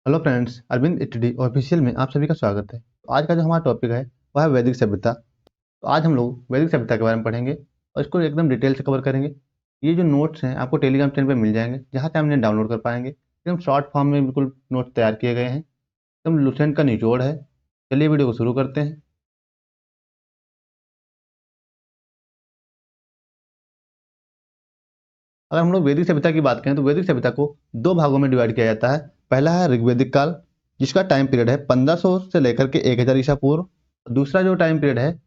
Hello friends, Arvind HD official में आप सभी का स्वागत है। तो आज का जो हमारा टॉपिक है वह है वैदिक सभ्यता। तो आज हम लोग वैदिक सभ्यता के बारे में पढ़ेंगे और इसको एकदम डिटेल से कवर करेंगे। ये जो नोट्स हैं आपको टेलीग्राम चैनल पे मिल जाएंगे, जहाँ से आप इन्हें डाउनलोड कर पाएंगे। एकदम शॉर्ट फॉर्म में बिल्कुल नोट्स तैयार किए गए हैं, एकदम लुसेंट का निचोड़ है। चलिए वीडियो को शुरू करते हैं। अगर हम लोग वैदिक सभ्यता की बात करें तो वैदिक सभ्यता को दो भागों में डिवाइड किया जाता है। पहला है ऋग्वैदिक काल, जिसका टाइम पीरियड है 1500 से लेकर के 1000 ईसा पूर्व। दूसरा जो टाइम पीरियड है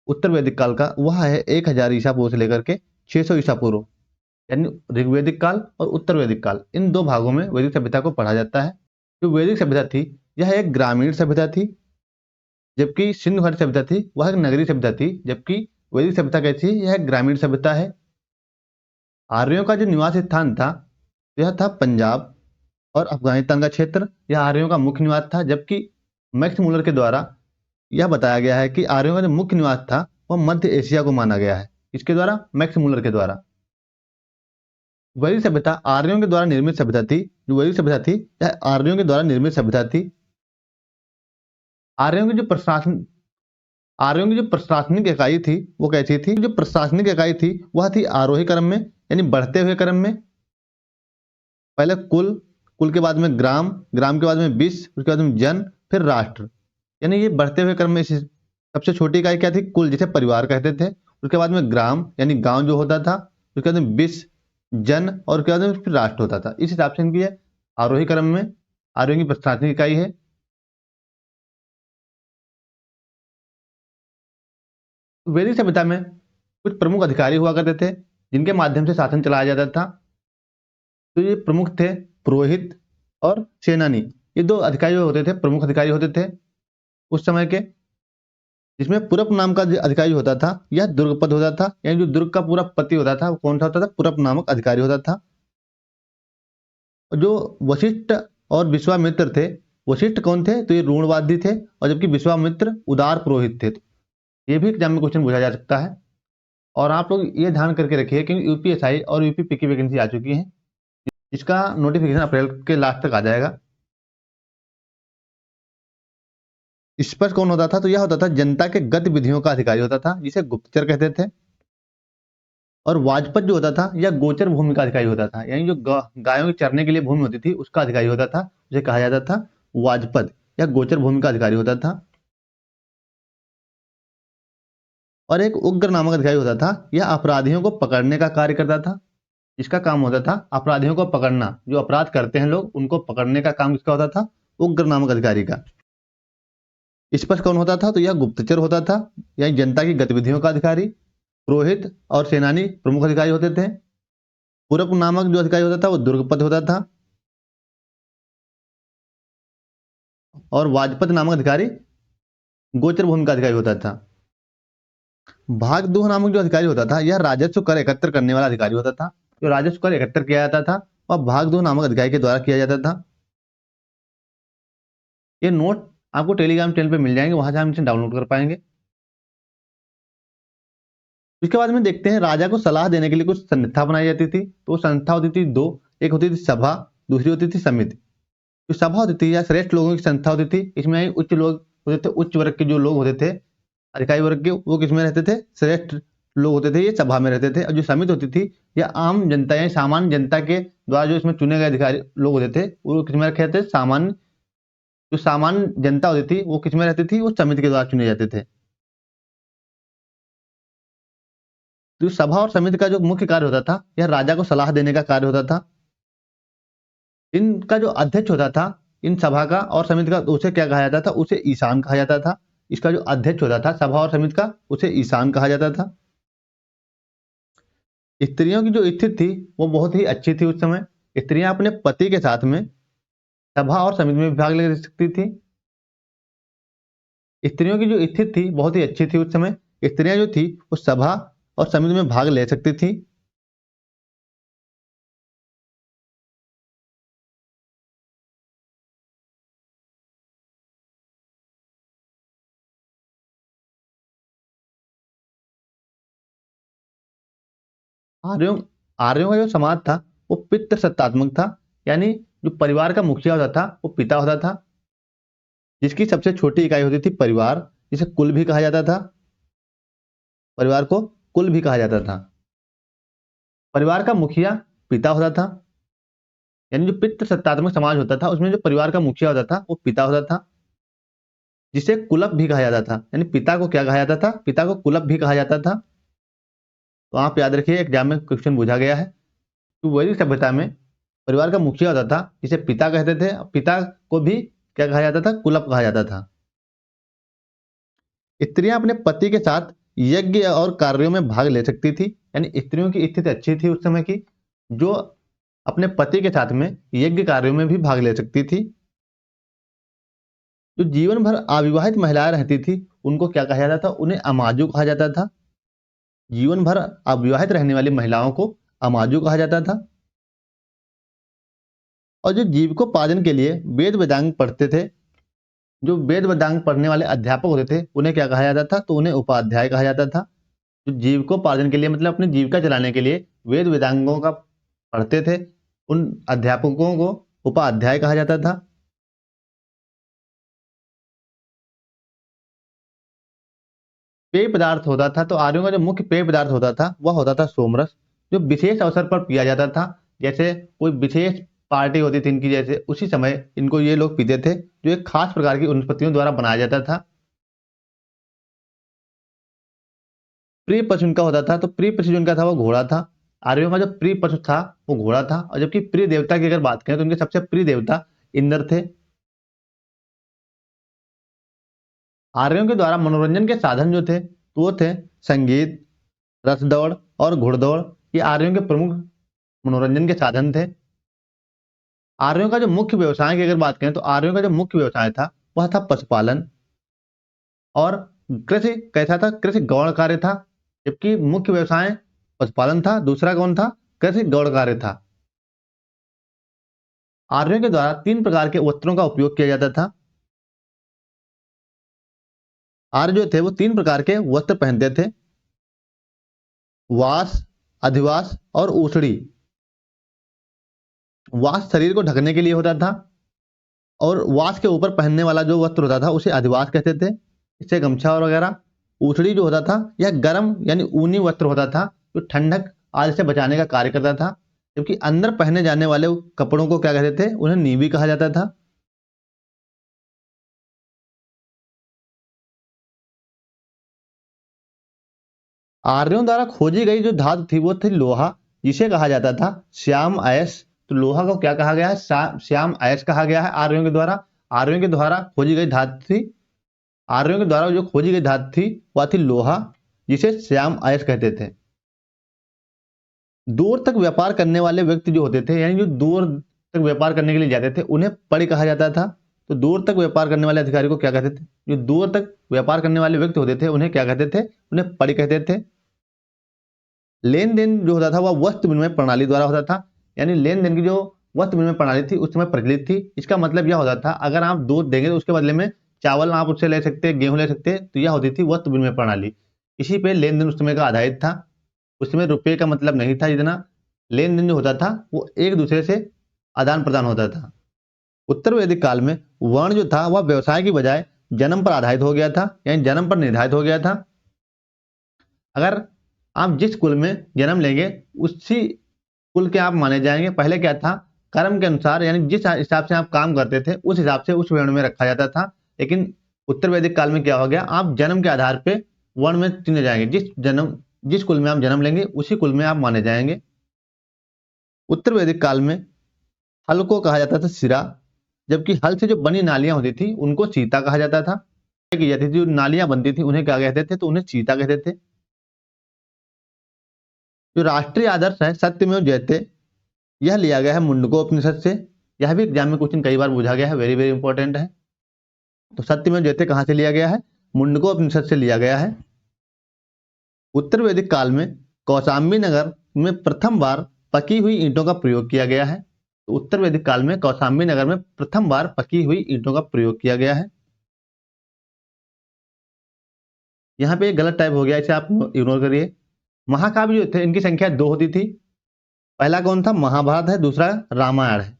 उत्तर वैदिक काल का, वह है 1000 ईसा पूर्व से लेकर के 600 ईसा पूर्व। यानी ऋग्वैदिक काल और उत्तर वैदिक काल, इन दो भागों में वैदिक सभ्यता को पढ़ा जाता है। जो वैदिक सभ्यता थी यह एक ग्रामीण सभ्यता थी, जबकि सिंधु घाटी सभ्यता थी वह एक नगरीय सभ्यता थी। जबकि वैदिक सभ्यता कैसी, यह एक ग्रामीण सभ्यता है। आर्यों का जो निवास स्थान था यह था पंजाब और अफगानिस्तान का क्षेत्र। यह आर्यों का मुख्य निवास था, जबकि मैक्स मुलर के द्वारा यह बताया गया है कि आर्यों का जो मुख्य निवास था वह मध्य एशिया को माना गया है। इसके द्वारा, मैक्स मुलर के द्वारा। वैदिक सभ्यता आर्यों के द्वारा निर्मित सभ्यता थी। जो वैदिक सभ्यता थी यह आर्यों के द्वारा निर्मित सभ्यता थी। आर्यों की जो प्रशासन आर्यों की जो प्रशासनिक इकाई थी वो कैसी थी? जो प्रशासनिक इकाई थी वह थी आरोही क्रम में, यानी बढ़ते हुए क्रम में। पहले कुल, कुल के बाद में ग्राम, ग्राम के बाद में विश्व, उसके बाद में जन, फिर राष्ट्र। यानी ये बढ़ते हुए क्रम में सबसे छोटी इकाई क्या थी? कुल, जिसे परिवार कहते थे। उसके बाद में ग्राम यानी गांव जो होता था। उसके बाद में विश्व, जन, और उसके बाद में फिर राष्ट्र होता था। इस हिसाब से इनकी है आरोही क्रम में आर्यों की प्रशासनिक इकाई है। वैदिक सभ्यता में कुछ प्रमुख अधिकारी हुआ करते थे जिनके माध्यम से शासन चलाया जाता था। तो ये प्रमुख थे पुरोहित और सेनानी। ये दो अधिकारी होते थे, प्रमुख अधिकारी होते थे उस समय के। जिसमें पुरप नाम का जो अधिकारी होता था यह दुर्गपद होता था, यानी जो दुर्ग का पूरा पति होता था वो कौन सा होता था? पुरप नामक अधिकारी होता था। और जो वशिष्ठ और विश्वामित्र थे, वशिष्ठ कौन थे? तो ये रूढ़वादी थे, और जबकि विश्वामित्र उदार पुरोहित थे। ये भी एग्जाम में क्वेश्चन पूछा जा सकता है। और आप लोग ये ध्यान करके रखिए कि यूपीएसआई और यूपीपी की वैकेंसी आ चुकी है। इसका नोटिफिकेशन अप्रैल के लास्ट तक आ जाएगा। इस पर कौन होता था? तो यह होता था जनता के गतिविधियों का अधिकारी होता था, जिसे गुप्तचर कहते थे। और वाजपद जो होता था यह गोचर भूमि का अधिकारी होता था, यानी जो गायों के चरने के लिए भूमि होती थी उसका अधिकारी होता था, उसे कहा जाता था वाजपद। यह गोचर भूमि का अधिकारी होता था। और एक उग्र नामक अधिकारी होता था, यह अपराधियों को पकड़ने का कार्य करता था। इसका काम होता था अपराधियों को पकड़ना, जो अपराध करते हैं लोग उनको पकड़ने का काम किसका होता था? उग्र नामक अधिकारी का। इस पर कौन होता था? तो यह गुप्तचर होता था, यानी जनता की गतिविधियों का अधिकारी। पुरोहित और सेनानी प्रमुख अधिकारी होते थे। पूरक नामक जो अधिकारी होता था वो दुर्गपद होता था। और वाजपद नामक अधिकारी गोचर भूमि का अधिकारी होता था। भागदूह नामक जो अधिकारी होता था यह राजस्व कर एकत्र करने वाला अधिकारी होता था। जो राजस्व कर एकत्र किया जाता था वह भागदूह नामक अधिकारी के द्वारा किया जाता था। ये नोट आपको टेलीग्राम चैनल पे मिल जाएंगे, वहां से हम इसे डाउनलोड कर पाएंगे। इसके बाद में देखते हैं राजा को सलाह देने के लिए कुछ संस्था बनाई जाती थी। तो वो संस्था होती थी दो, एक होती थी सभा, दूसरी होती थी समिति। जो सभा होती थी या श्रेष्ठ लोगों की संस्था होती थी, इसमें उच्च लोग होते थे, उच्च वर्ग के जो लोग होते थे अधिकारी वर्ग के, वो किसमें रहते थे? श्रेष्ठ लोग होते थे, ये सभा में रहते थे। और जो समिति होती थी या आम जनता या सामान्य जनता के द्वारा जो इसमें चुने गए अधिकारी लोग होते थे वो किसमें रखे जाते? सामान्य। जो सामान्य जनता होती थी वो किसमें रहती थी? वो समिति के द्वारा चुने जाते थे। तो सभा और समिति का जो मुख्य कार्य होता था यह राजा को सलाह देने का कार्य होता था। इनका जो अध्यक्ष होता था इन सभा का और समिति का, उसे क्या कहा जाता था? उसे ईशान कहा जाता था। इसका जो अध्यक्ष होता था सभा और समिति का, उसे ईशान कहा जाता था। स्त्रियों की जो स्थिति थी वो बहुत ही अच्छी थी उस समय। स्त्रियां अपने पति के साथ में सभा और समिति में भाग ले सकती थी। स्त्रियों की जो स्थिति थी बहुत ही अच्छी थी उस समय। स्त्रियां जो थी वो सभा और समिति में भाग ले सकती थी। आर्यों आर्यों का जो समाज था वो पितृ सत्तात्मक था, यानी जो परिवार का मुखिया होता था वो पिता होता था, जिसकी सबसे छोटी इकाई होती थी परिवार, जिसे कुल भी कहा जाता था। परिवार को कुल भी कहा जाता था। परिवार का मुखिया पिता होता था, यानी जो पितृसत्तात्मक समाज होता था उसमें जो परिवार का मुखिया होता था वो पिता होता था, जिसे कुलप भी कहा जाता था। यानी पिता को क्या कहा जाता था? पिता को कुलप भी कहा जाता था। तो आप याद रखिए, एग्जाम में क्वेश्चन पूछा गया है। तो वैदिक सभ्यता में परिवार का मुखिया होता था, जिसे पिता कहते थे। पिता को भी क्या कहा जाता था? कुलप कहा जाता था। स्त्रियां अपने पति के साथ यज्ञ और कार्यों में भाग ले सकती थी। यानी स्त्रियों की स्थिति अच्छी थी उस समय की, जो अपने पति के साथ में यज्ञ कार्यों में भी भाग ले सकती थी। जो जीवन भर अविवाहित महिलाएं रहती थी उनको क्या कहा जाता था? उन्हें अमाजु कहा जाता था। जीवन भर अविवाहित रहने वाली महिलाओं को अमाजु कहा जाता था। और जो जीविकोपार्जन के लिए वेद वेदांग पढ़ते थे, जो वेद वेदांग पढ़ने वाले अध्यापक होते थे उन्हें क्या कहा जाता था? तो उन्हें उपाध्याय कहा जाता था। जो जीविकोपार्जन के लिए मतलब अपनी जीविका चलाने के लिए वेद वेदांगों का पढ़ते थे, उन अध्यापकों को उपाध्याय कहा जाता था। पेय पदार्थ होता था, तो आर्यों का जो मुख्य पेय पदार्थ होता था वह होता था सोमरस, जो विशेष अवसर पर पिया जाता था। जैसे कोई विशेष पार्टी होती थी इनकी, जैसे उसी समय इनको ये लोग पीते थे, जो एक खास प्रकार की वनस्पतियों द्वारा बनाया जाता था। प्रिय पशु उनका होता था, तो प्रिय पशु जो उनका था वो घोड़ा था। आर्यों का जो प्रिय पशु था वो घोड़ा था। और जबकि प्रिय देवता की अगर बात करें तो उनके सबसे प्रिय देवता इंद्र थे। आर्यों के द्वारा मनोरंजन के साधन जो थे तो वो थे संगीत, रथ दौड़ और घुड़दौड़। ये आर्यों के प्रमुख मनोरंजन के साधन थे। आर्यों का जो मुख्य व्यवसाय की अगर बात करें तो आर्यों का जो मुख्य व्यवसाय था वह था पशुपालन। और कृषि कैसा था? कृषि गौण कार्य था। जबकि मुख्य व्यवसाय पशुपालन था, दूसरा कौन था? कृषि गौण कार्य था। आर्यों के द्वारा 3 प्रकार के वस्त्रों का उपयोग किया जाता था। आर्य जो थे वो 3 प्रकार के वस्त्र पहनते थे: वास, अधिवास और ऊसड़ी। वास शरीर को ढकने के लिए होता था, और वास के ऊपर पहनने वाला जो वस्त्र होता था उसे अधिवास कहते थे, इससे गमछा और वगैरह। ऊसड़ी जो होता था यह गर्म यानी ऊनी वस्त्र होता था, जो ठंडक आदि से बचाने का कार्य करता था। जबकि अंदर पहने जाने वाले कपड़ों को क्या कहते थे? उन्हें नीवी कहा जाता था। आर्यों द्वारा खोजी गई जो धातु थी वो थी लोहा, जिसे कहा जाता था श्याम अयस। तो लोहा को क्या कहा गया है? श्याम अयस कहा गया है आर्यों के द्वारा। आर्यों के द्वारा खोजी गई धातु थी, आर्यों के द्वारा जो खोजी गई धातु थी वह थी लोहा, जिसे श्याम अयस कहते थे। दूर तक व्यापार करने वाले व्यक्ति जो होते थे, यानी जो दूर तक व्यापार करने के लिए जाते थे उन्हें पड़ी कहा जाता था। तो दूर तक व्यापार करने वाले अधिकारी को क्या कहते थे? जो दूर तक व्यापार करने वाले व्यक्ति होते थे उन्हें क्या कहते थे? उन्हें पड़ी कहते थे। लेन देन जो होता था वह वस्त्र विनिमय प्रणाली द्वारा होता था। यानी लेन देन की जो वस्त्र विनिमय प्रणाली थी उस समय प्रचलित थी। इसका मतलब यह होता था अगर आप दूध देंगे तो उसके बदले में चावल आप उससे ले सकते, गेहूं ले सकते। तो यह होती थी वस्त्र विनिमय प्रणाली। इसी पे लेन देन उस समय का आधारित था। उस समय रुपये का मतलब नहीं था जितना, लेन देन जो होता था वो एक दूसरे से आदान प्रदान होता था। उत्तर वैदिक काल में वर्ण जो था वह व्यवसाय की बजाय जन्म पर आधारित हो गया था, यानी जन्म पर निर्धारित हो गया था। अगर आप जिस कुल में जन्म लेंगे उसी कुल के आप माने जाएंगे। पहले क्या था? कर्म के अनुसार, यानी जिस हिसाब से आप काम करते थे उस हिसाब से उस वर्ण में रखा जाता था। लेकिन उत्तर वैदिक काल में क्या हो गया? आप जन्म के आधार पे वर्ण में चुने जाएंगे। जिस कुल में आप जन्म लेंगे उसी कुल में आप माने जाएंगे। उत्तर वैदिक काल में हल को कहा जाता था सिरा, जबकि हल से जो बनी नालियां होती थी उनको चीता कहा जाता था। की जाती थी जो नालियां बनती थी उन्हें क्या कहते थे? तो उन्हें चीता कहते थे। जो राष्ट्रीय आदर्श है सत्यमेव जयते, यह लिया गया है मुंडकोपनिषद से। यह भी एग्जाम में क्वेश्चन कई बार पूछा गया है, वेरी वेरी इंपॉर्टेंट है। तो सत्यमेव जयते कहां से लिया गया है? मुंडकोपनिषद से लिया गया है। उत्तर वैदिक काल में कौशाम्बी नगर में प्रथम बार पकी हुई ईंटों का प्रयोग किया गया है। तो उत्तर वैदिक काल में कौशाम्बी नगर में प्रथम बार पकी हुई ईंटों का प्रयोग किया गया है। यहाँ पे एक गलत टाइप हो गया, इसे आप इग्नोर करिए। महाकाव्य जो थे इनकी संख्या 2 होती थी। पहला कौन था? महाभारत है, दूसरा रामायण है।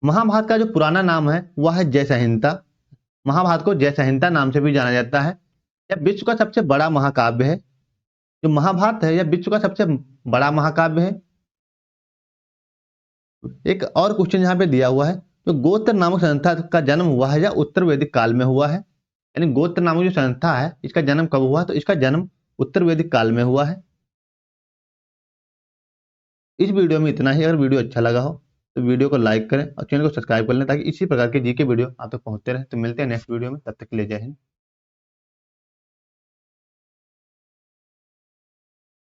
महाभारत का जो पुराना नाम है वह है जय संहिता। महाभारत को जय संहिता नाम से भी जाना जाता है। यह विश्व का सबसे बड़ा महाकाव्य है। जो महाभारत है यह विश्व का सबसे बड़ा महाकाव्य है। एक और क्वेश्चन यहाँ पे दिया हुआ है, तो गोत्र नामक संस्था का जन्म हुआ है या उत्तर वैदिक काल में हुआ है। यानी गोत्र नामक जो संस्था है इसका जन्म कब हुआ, तो इसका जन्म उत्तर वैदिक काल में हुआ है। इस वीडियो में इतना ही। अगर वीडियो अच्छा लगा हो तो वीडियो को लाइक करें और चैनल को सब्सक्राइब कर लें ताकि इसी प्रकार के जीके वीडियो आप तक पहुंचते रहे। तो मिलते हैं नेक्स्ट वीडियो में, तब तक के लिए जय हिंद।